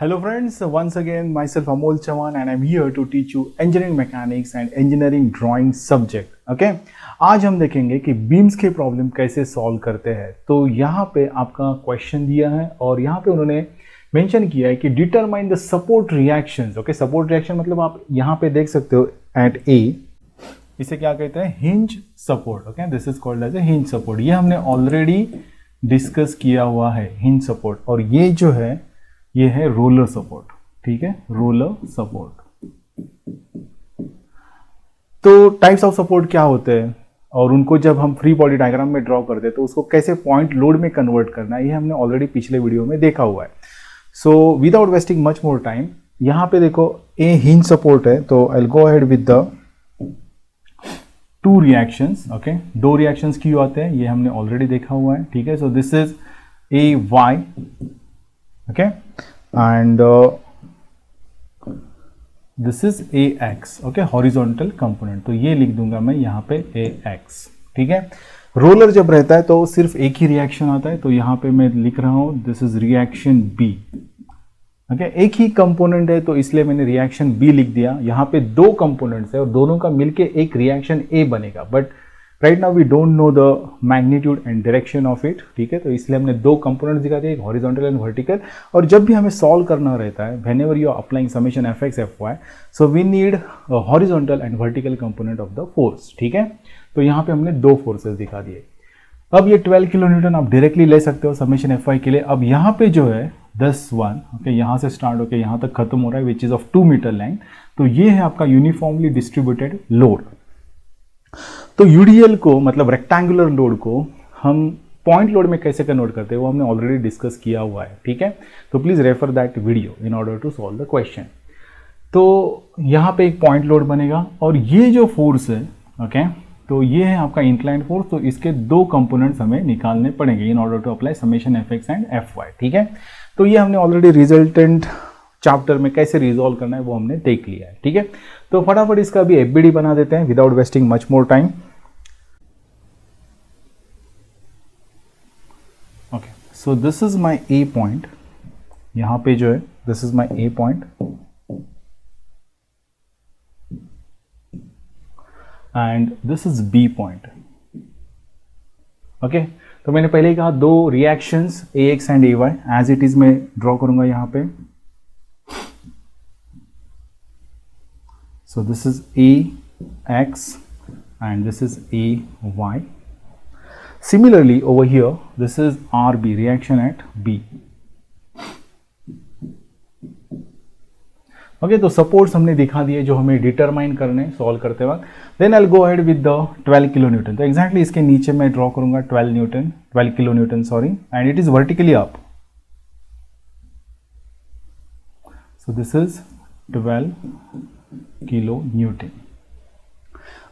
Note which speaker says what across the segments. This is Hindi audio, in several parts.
Speaker 1: Hello friends, once again myself Amol Chavan and I'm here to teach you engineering mechanics and engineering drawing subject. Okay? आज हम देखेंगे कि बीम्स के प्रॉब्लम कैसे सॉल्व करते हैं। तो यहाँ पे आपका क्वेश्चन दिया है और यहाँ पे उन्होंने मेंशन किया है कि determine the support reactions. Okay, support reaction मतलब आप यहाँ पे देख सकते हो एट ए, इसे क्या कहते हैं, hinge support. Okay, this is called as a hinge support. ये हमने ऑलरेडी डिस्कस किया हुआ है हिंज सपोर्ट। और ये जो है ये है रोलर सपोर्ट। ठीक है, रोलर सपोर्ट। तो टाइप्स ऑफ सपोर्ट क्या होते हैं और उनको जब हम फ्री बॉडी डायग्राम में ड्रॉ करते हैं तो उसको कैसे पॉइंट लोड में कन्वर्ट करना है, ये हमने ऑलरेडी पिछले वीडियो में देखा हुआ है। So without wasting much more time, यहां पे देखो ए हिंज सपोर्ट है, तो आई will go ahead with the two reactions. Okay, दो रिएक्शंस क्यों आते हैं ये हमने ऑलरेडी देखा हुआ है। ठीक है, so this is a Y, okay, and this is ax, okay, horizontal component। तो ये लिख दूंगा मैं यहाँ पे ax। ठीक है, रोलर जब रहता है तो सिर्फ एक ही रिएक्शन आता है, तो यहाँ पे मैं लिख रहा हूँ this is reaction B. Okay, एक ही कंपोनेंट है तो इसलिए मैंने रिएक्शन बी लिख दिया। यहाँ पे दो कंपोनेंट्स है और दोनों का मिलके एक रिएक्शन ए बनेगा, but right now we don't know the magnitude and direction of it. ठीक है, तो इसलिए हमने दो कंपोनेंट्स दिखा दिए, एक हॉरिजॉन्टल एंड वर्टिकल। और जब भी हमें सॉल्व करना रहता है, whenever you are applying summation F X F Y, so we need horizontal and vertical component of the force. ठीक है, तो यहाँ पे हमने दो फोर्सेस दिखा दिए। अब ये 12 किलो न्यूटन आप डायरेक्टली ले सकते हो समेशन एफ वाई के लिए। अब यहाँ पे जो है 10(1), ओके, यहाँ से स्टार्ट होकर यहाँ तक खत्म हो रहा है, which is of 2 metre length. तो ये है आपका यूनिफॉर्मली डिस्ट्रीब्यूटेड लोड। तो यूडीएल को मतलब रेक्टेंगुलर लोड को हम पॉइंट लोड में कैसे कन्वर्ट करते हैं वो हमने ऑलरेडी डिस्कस किया हुआ है। ठीक है, तो please refer that video in order to solve the question. तो यहाँ पे एक पॉइंट लोड बनेगा और ये जो फोर्स है, ओके, तो ये है आपका इंक्लाइंड फोर्स। तो इसके दो कंपोनेंट्स हमें निकालने पड़ेंगे in order to apply summation F X and F Y. ठीक है, तो ये हमने ऑलरेडी रिजल्टेंट चैप्टर में कैसे रिजॉल्व करना है वो हमने देख लिया है। ठीक है, तो फटाफट इसका भी एफबीडी बना देते हैं without wasting much more time. Okay, so this is my A point. यहां पे जो है this is my A point and this is B point. Okay, तो मैंने पहले ही कहा दो reactions A X and A Y as it is मैं ड्रॉ करूंगा यहां पे। So this is AX and this is AY. Similarly over here this is RB, reaction at B. Okay, तो सपोर्ट्स हमने दिखा दिए जो हमें डिटरमाइन करने सॉल्व करते वक्त। Then I will go ahead with the 12 kilo newton. तो एग्जैक्टली इसके नीचे मैं ड्रॉ करूंगा 12 kilo newton sorry, and it is vertically up. So this is 12 kilo newton.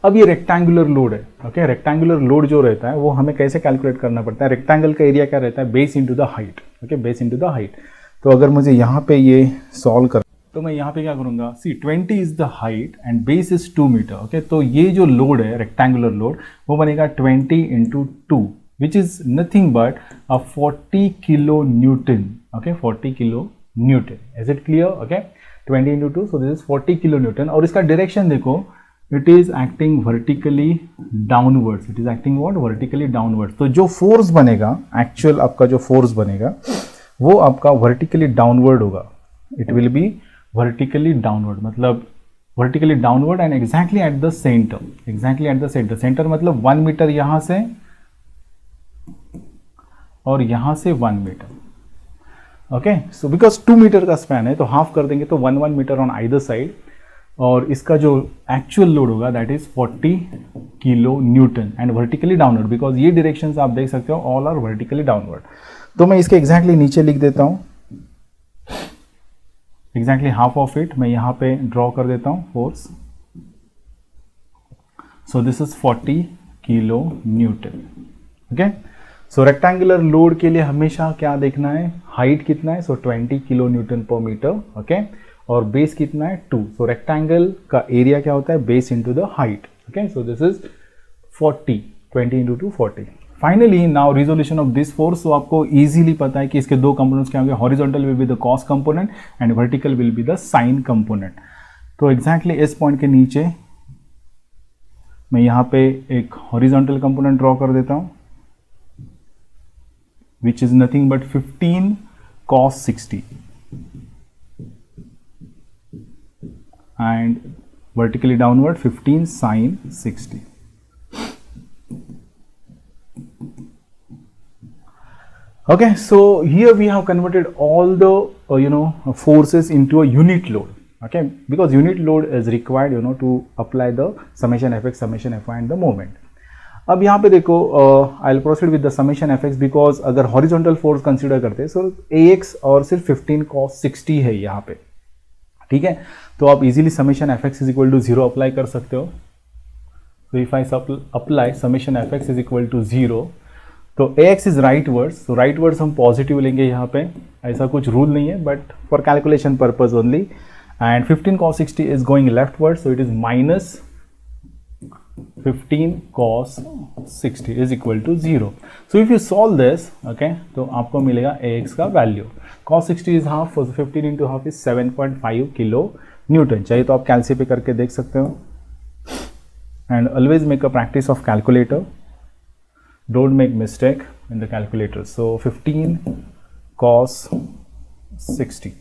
Speaker 1: अब ये रेक्टेंगुलर लोड है। ओके, रेक्टेंगुलर लोड जो रहता है वो हमें कैसे कैलकुलेट करना पड़ता है। रेक्टेंगल का एरिया क्या रहता है, base into the height. Okay, base into the height. तो अगर मुझे यहाँ पे ये सॉल्व कर, तो मैं यहाँ पे क्या करूंगा, see 20 is the height and base is 2 metre. Okay, तो ये जो लोड है रेक्टेंगुलर लोड वो बनेगा 20 into 2 which is nothing but 40 kilo Newton. Okay, 40 kilo Newton. Is it clear? Okay, 20 into 2, so this is 40 kilo Newton. और इसका डायरेक्शन देखो, it is acting vertically downwards. It is acting what, vertically downwards. तो जो फोर्स बनेगा, एक्चुअल आपका जो फोर्स बनेगा वो आपका वर्टिकली डाउनवर्ड होगा। It will be vertically downward, मतलब vertically downward and exactly at the centre. Exactly at the centre. Centre मतलब 1 मीटर यहां से और यहां से 1 metre. Okay, so because 2 metre का स्पैन है तो हाफ कर देंगे तो 1 मीटर ऑन आइदर साइड। और इसका जो एक्चुअल लोड होगा that is 40 kilo Newton and vertically downward, because ये डायरेक्शंस आप देख सकते हो ऑल आर वर्टिकली डाउनवर्ड। तो मैं इसके एग्जैक्टली नीचे लिख देता हूं, एग्जैक्टली हाफ ऑफ इट मैं यहां पे ड्रॉ कर देता हूं force. So this is 40 kilo Newton. Okay, so rectangular load के लिए हमेशा क्या देखना है, हाइट कितना है, सो 20 किलो न्यूटन पर मीटर। ओके, और बेस कितना है 2। सो रेक्टेंगल का एरिया क्या होता है, base into the height. Okay, so this is 40, 20 into 2 40। Finally now resolution of this force, तो आपको इजीली पता है कि इसके दो कंपोनेंट्स क्या होंगे, horizontal will be the cos component and vertical will be the sign component. तो एग्जैक्टली इस पॉइंट के नीचे मैं यहाँ पे एक हॉरिजॉन्टल कंपोनेंट ड्रॉ कर देता हूँ which is nothing but 15 cos 60 and vertically downward 15 sin 60. Okay, so here we have converted all the forces into a unit load. Okay, because unit load is required to apply the summation fx, summation fy and the moment. अब यहाँ पे देखो I will proceed with the summation F x, because अगर हॉरिजॉन्टल फोर्स कंसिडर करते हैं सो ए एक्स और सिर्फ 15 cos 60 है यहाँ पे, ठीक है। तो आप easily summation F X is equal to 0 apply कर सकते हो। तो if I apply summation F X is equal to 0, तो A X is rightwards, तो राइट वर्ड्स हम पॉजिटिव लेंगे यहाँ पे, ऐसा कुछ रूल नहीं है but for calculation purpose only. And 15 cos 60 is going leftward, so it is minus 15 cos 60 is equal to 0. So if you solve this, okay, तो आपको मिलेगा ax का value. cos 60 is half, so 15 into half is 7.5 kilo Newton. चाहिए तो आप कैलसी पे करके देख सकते हो। And always make a practice of calculator. Don't make mistake in the calculator. So 15 cos 60.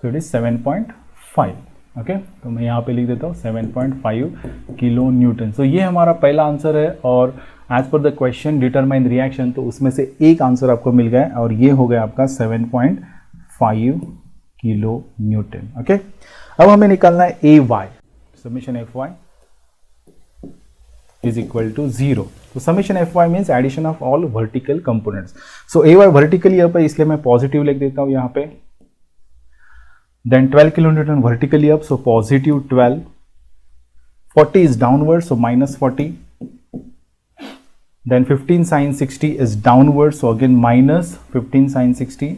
Speaker 1: So it is 7.5. Okay तो मैं यहाँ पे लिख देता हूँ 7.5 किलो न्यूटन। सो ये हमारा पहला आंसर है, और as per the question determine reaction, तो उसमें से एक आंसर आपको मिल गया और ये हो गया आपका 7.5 किलो न्यूटन। ओके, अब हमें निकालना है A Y, summation F Y is equal to 0। तो summation F Y means addition of all vertical components. So A Y vertically up है, इसलिए मैं पॉजिटिव लिख देता हूँ यहाँ पे। Then 12 kilonewton vertically up, so positive 12. 40 is downward, so minus 40. Then 15 sin 60 is downward, so again minus 15 sin 60.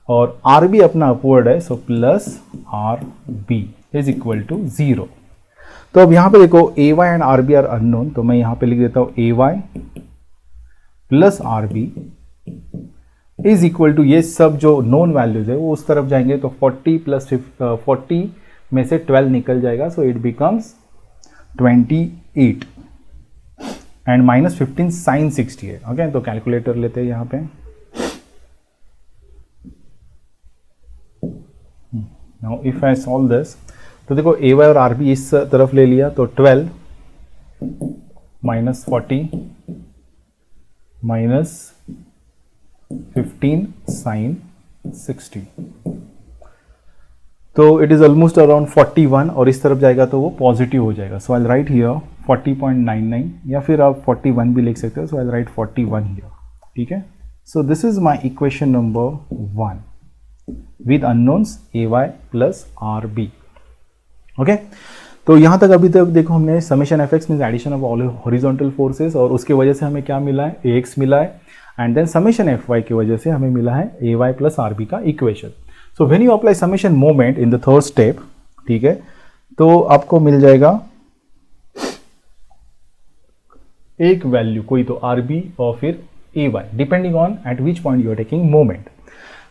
Speaker 1: और RB अपना अपवर्ड है, so plus RB is equal to 0. तो अब यहाँ पे देखो AY and RB are unknown, तो मैं यहाँ पे लिख देता हूँ AY plus RB is equal to, ये सब जो नोन वैल्यूज है वो उस तरफ जाएंगे, तो 40 प्लस 40 में से 12 निकल जाएगा, so it becomes 28 and minus 15 sine 60 है। ओके, तो कैलकुलेटर लेते हैं यहाँ पे। Now if I solve this, तो देखो ए वाई और आर बी इस तरफ ले लिया, तो 12 माइनस 40 माइनस 15 साइन 60, तो इट इज ऑलमोस्ट अराउंड 41, और इस तरफ जाएगा तो वो पॉजिटिव हो जाएगा। सो आई राइट हियर 40.99, या फिर आप 41 भी लिख सकते हो, सो आई राइट 41 हियर, ठीक है। So this is my equation number 1 with unknowns A Y plus R B. Okay, तो यहाँ तक अभी तक देखो हमने summation F X means addition of all horizontal forces, और उसके वजह से हमें क्या मिला है, ए एक्स मिला है, and then summation F Y की वजह से हमें मिला है A Y plus R B का equation. So when you apply summation moment in the third step, ठीक है, तो आपको मिल जाएगा एक वैल्यू कोई तो आर बी और फिर A Y, depending on at which point you are taking moment.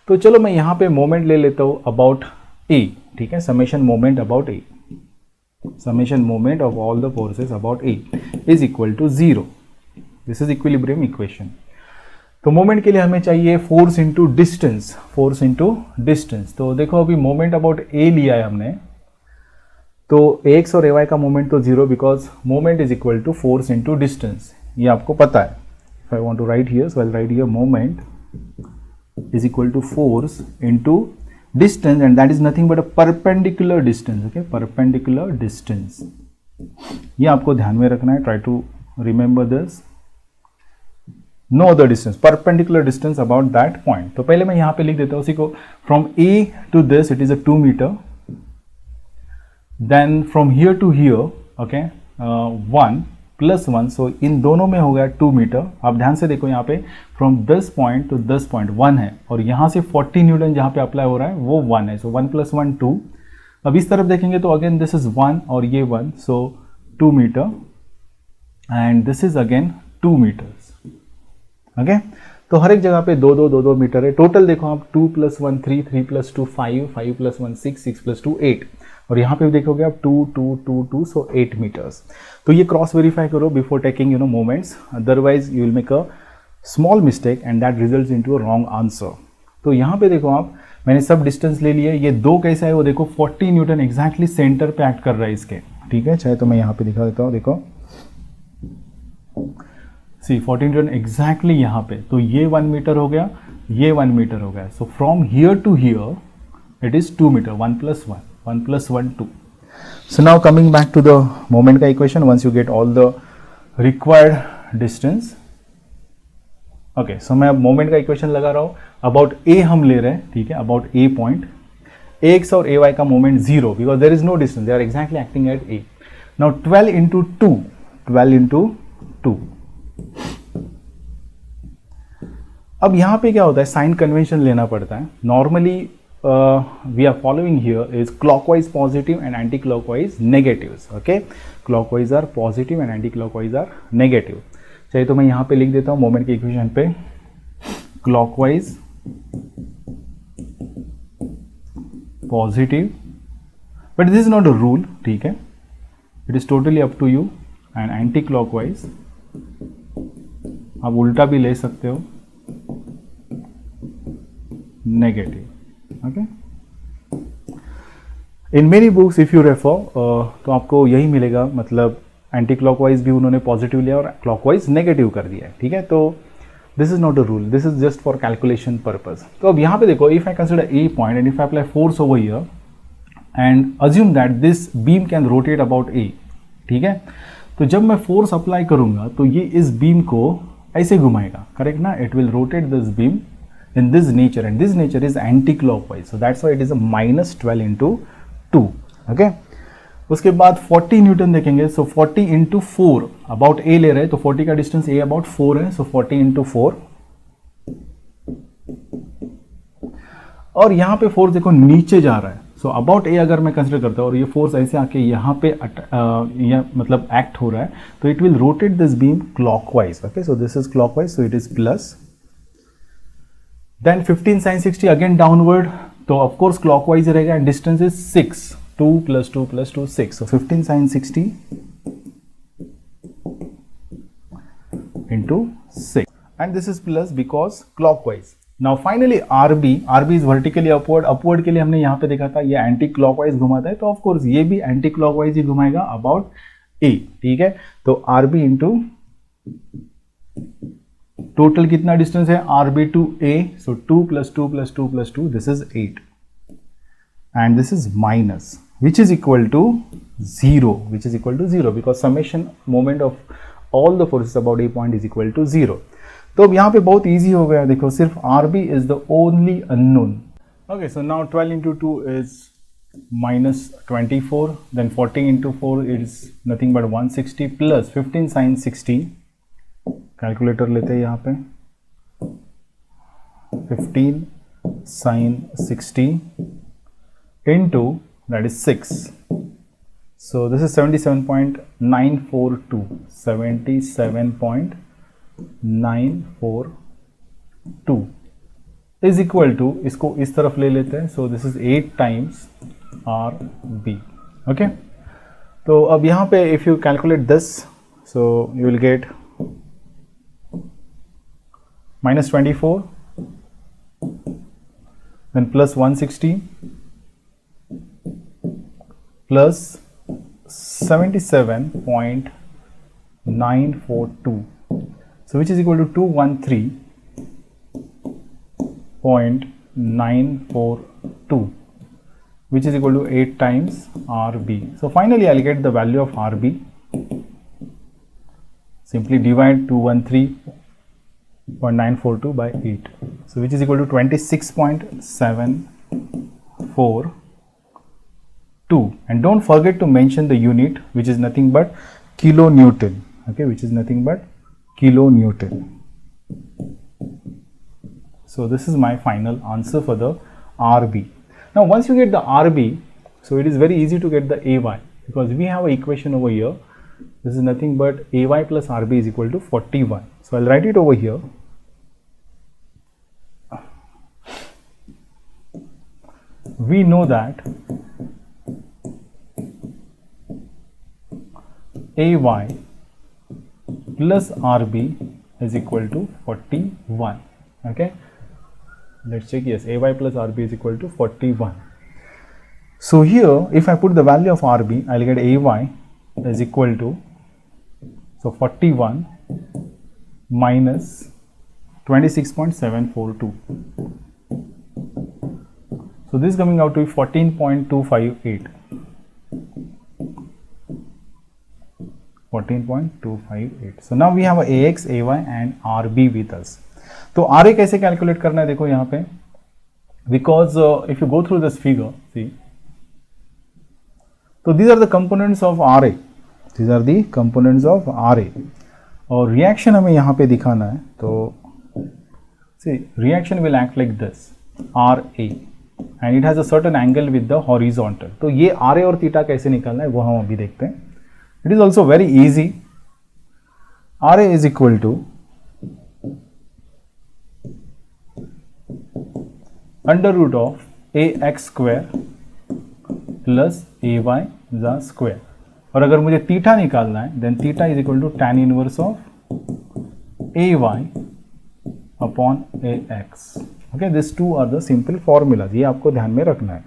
Speaker 1: तो चलो मैं यहाँ पे मोमेंट ले लेता हूँ अबाउट ए, ठीक है, summation moment about A, summation moment of all the forces about A is equal to 0। This is equilibrium equation. तो मोमेंट के लिए हमें चाहिए force into distance, force into distance. तो देखो अभी मोमेंट अबाउट ए लिया है हमने, तो एक्स और ए वाई का मोमेंट तो 0, because moment is equal to force into distance, ये आपको पता है। If I want to write here, so I will write here moment is equal to force into distance, and that is nothing but a perpendicular distance. Okay, perpendicular distance, ये आपको ध्यान में रखना है। Try to remember this, no other distance, perpendicular distance about that point. तो पहले मैं यहाँ पे लिख देता हूँ उसी को, from A to this it is a 2 metre, then from here to here, okay, 1 plus 1, so इन दोनों में हो गया 2 मीटर। आप ध्यान से देखो यहाँ पे from this point two this point 1 है, और यहाँ से 40 न्यूटन जहाँ पे अप्लाई हो रहा है वो 1 है, सो 1 प्लस 1 2। अब इस तरफ देखेंगे तो अगेन दिस इज 1 और ये 1, so 2 metre, and this is again 2 metres. Okay, तो हर एक जगह पे 2 मीटर है। टोटल देखो आप 2 + 1 3, 3 + 2 5, 5 + 1 6, 6 + 2 8, और यहाँ पे भी देखोगे आप 2 2 2 2, सो 8 मीटर्स। तो ये क्रॉस वेरीफाई करो before taking moments, otherwise you will make a small mistake and that results into a wrong answer. तो यहाँ पे देखो आप, मैंने सब डिस्टेंस ले लिया। ये 2 कैसा है वो देखो, 40 न्यूटन एग्जैक्टली सेंटर पे एक्ट कर रहा है इसके, ठीक है। चाहे तो मैं यहाँ पे दिखा देता हूँ, देखो सी 40 न्यूटन एग्जैक्टली यहाँ पे। तो ये 1 मीटर हो गया, ये 1 मीटर हो गया। So from here to here it is 2 metre, 1 + 1, 1 + 1 2। So now coming back to the moment का equation, once you get all the required distance. Okay, so मैं अब मोमेंट का इक्वेशन लगा रहा हूँ। अबाउट ए हम ले रहे हैं, ठीक है, अबाउट ए पॉइंट, एक्स और ए वाई का moment 0 because there is no distance, they are exactly acting at A. Now 12 × 2, 12 × 2। अब यहां पे क्या होता है, साइन कन्वेंशन लेना पड़ता है। Normally we are following here is clockwise positive and anti clockwise negatives. Okay, clockwise are positive and anti clockwise are negative. चाहिए तो मैं यहां पे लिख देता हूं मोमेंट के इक्वेशन पे, clockwise positive, but this is not a rule, ठीक है, it is totally up to you. And anti clockwise आप उल्टा भी ले सकते हो, negative. Okay, in many books if you refer तो आपको यही मिलेगा, मतलब एंटी क्लॉकवाइज भी उन्होंने पॉजिटिव लिया और क्लॉकवाइज नेगेटिव कर दिया है, ठीक है। तो this is not a rule, this is just for calculation purpose. तो अब यहाँ पे देखो, if I consider a point and if I apply force over here and assume that this beam can rotate about ए, ठीक है। तो जब मैं फोर्स अप्लाई करूंगा तो ये इस बीम को ऐसे घुमाएगा, करेक्ट ना, it will rotate this beam in this nature and this nature is anti-clockwise, so that's why it is a -12 × 2. okay, उसके बाद 40 न्यूटन देखेंगे। सो 40 × 4, अबाउट ए ले रहे हैं तो 40 का डिस्टेंस ए अबाउट 4 है, सो 40 × 4। और यहां पे फोर्स देखो नीचे जा रहा है, सो अबाउट ए अगर मैं कंसिडर करता हूं और ये फोर्स ऐसे आके यहाँ पे मतलब एक्ट हो रहा है, तो it will rotate this beam clockwise. Okay, so this is clockwise, so it is plus. Then 15 sin 60 again downward, तो of course clockwise रहेगा and distance is 6, 2 + 2 + 2 6, so 15 sin 60 into 6 and this is plus because clockwise. Now finally RB is vertically upward के लिए हमने यहाँ पे देखा था ये एंटी क्लॉकवाइज घुमाता है, तो of course ये भी एंटी क्लॉकवाइज ही घुमाएगा अबाउट A, ठीक है। तो RB into टोटल कितना डिस्टेंस है RB to A, so 2 + 2 + 2 + 2, this is 8 and this is minus, which is equal to 0, because summation moment of all the forces about A point is equal to 0. तो अब यहाँ पे बहुत इजी हो गया, देखो सिर्फ RB is the only unknown. Okay, so now 12 × 2 is -24, then 40 × 4 is nothing but 160 plus 15 sin 60. Calculator लेते हैं यहाँ पे, 15 sin 60 into that is 6, so this is 77.942, 77.942 is equal to, इसको इस तरफ ले लेते हैं, so this is 8 times RB. okay, तो अब यहाँ पे if you calculate this, so you will get -24 then plus 160 plus 77.942, so which is equal to 213.942, which is equal to 8 times RB. So finally I'll get the value of RB. Simply divide 213.942 by 8, so which is equal to 26.742, and don't forget to mention the unit, which is nothing but kilonewton. Okay, which is nothing but kilonewton. So this is my final answer for the RB. Now once you get the RB, so it is very easy to get the AY, because we have an equation over here this is nothing but AY plus RB is equal to 41. So I'll write it over here. We know that AY plus RB is equal to 41. Okay, let's check. Yes, AY plus RB is equal to 41. So here, if I put the value of RB, I'll get AY is equal to, so 41 minus 26.742. So this is coming out to be 14.258. 14.258. So now we have AX, AY and RB with us. तो RA कैसे कैलकुलेट करना है देखो यहाँ पे, because if you go through this figure, see, so these are the components of RA. These are the components of RA. और रिएक्शन हमें यहाँ पे दिखाना है, तो see reaction will act like this, RA, and it has a certain angle with the horizontal. तो ये RA और थीटा कैसे निकालना है वो हम अभी देखते हैं. It is also very easy. RA is equal to under root of AX square plus AY the square. और अगर मुझे थीटा निकालना है, then theta is equal to tan inverse of AY upon AX. Okay, these two are the simple formulas. ये आपको ध्यान में रखना है.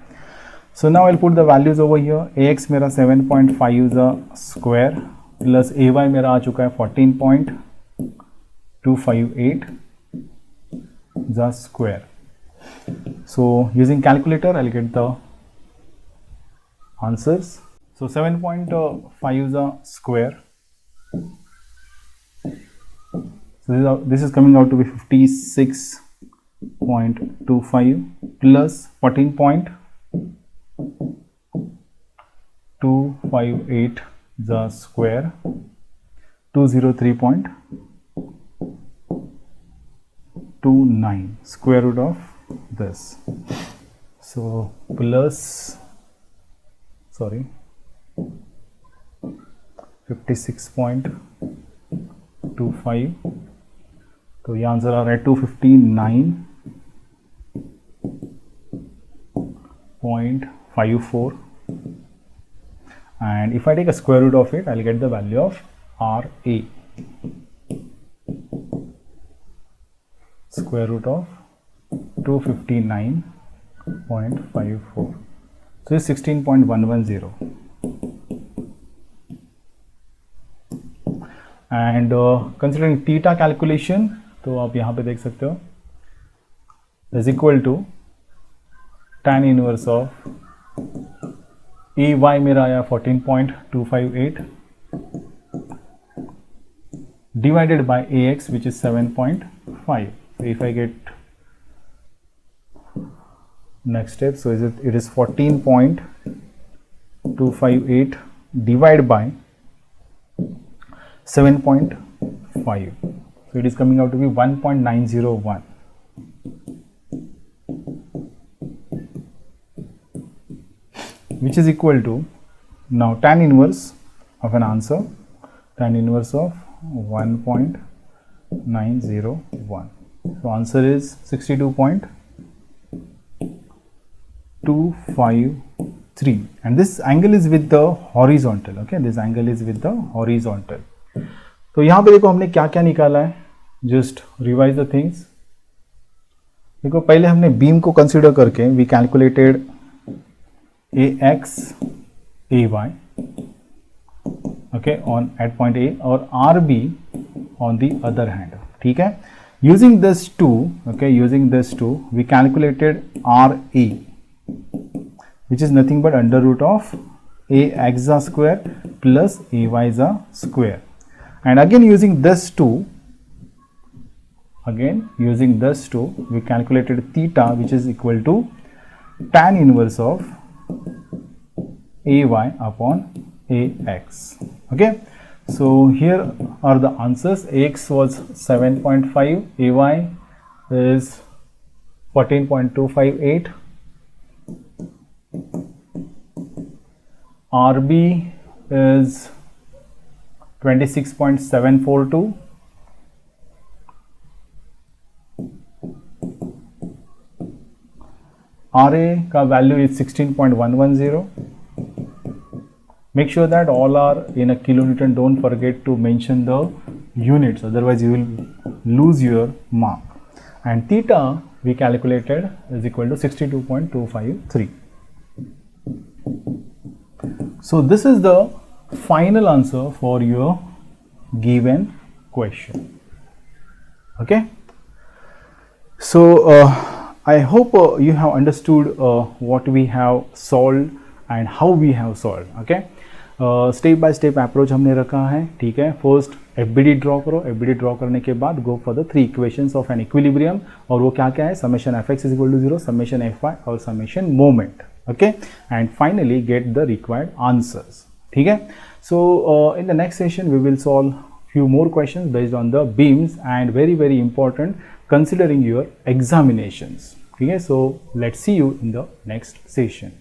Speaker 1: So now I'll put the values over here. AX मेरा 7.5 the square plus AY मेरा आ चुका है 14.258 the square. So using calculator I'll get the answers. So 7.5 the square. So this is coming out to be 56.25 plus 14.258 the square, 203.29 square root of this. So plus, sorry, 56.25. तो ये आंसर आ रहा है 259.54. And if I take a square root of it, I'll get the value of RA. Square root of 259.54. So it's 16.110. And considering theta calculation, तो आप यहाँ पे देख सकते हो, is equal to tan inverse of AY मेरा आया 14.258 divided by AX which is 7.5. So if I get next step, so it is 14.258 divided by 7.5. So it is coming out to be 1.901. Which is equal to, now tan inverse of an answer, tan inverse of 1.901. So answer is 62.253, and this angle is with the horizontal. Okay, this angle is with the horizontal. तो यहाँ पे देखो हमने क्या क्या निकाला है, just revise the things. देखो पहले हमने बीम को कंसिडर करके we calculated AX, AY, okay, on at point A, और RB on the other hand. ठीक है, using this two, okay, using this two we calculated RA, which is nothing but under root of AX square plus AY square. And again using this two, we calculated theta, which is equal to tan inverse of AY upon AX. Okay, so here are the answers. AX was 7.5, AY is 14.258, RB is 26.742, RA का value is 16.110. Make sure that all are in a kilonewton. Don't forget to mention the units, otherwise you will lose your mark. And theta we calculated is equal to 62.253. So this is the final answer for your given question. Okay, so I hope you have understood what we have solved and how we have solved. Okay, step by step approach हमने रखा है, ठीक है. फर्स्ट एफबीडी ड्रॉ करो, एफबीडी ड्रॉ करने के बाद go for the 3 equations of an equilibrium, और वो क्या क्या है, summation F X is equal to 0, summation F Y और summation moment. Okay, and finally get the required answers. ठीक है. So in the next session we will solve few more questions based on the beams and very important considering your examinations. Okay, so let's see you in the next session.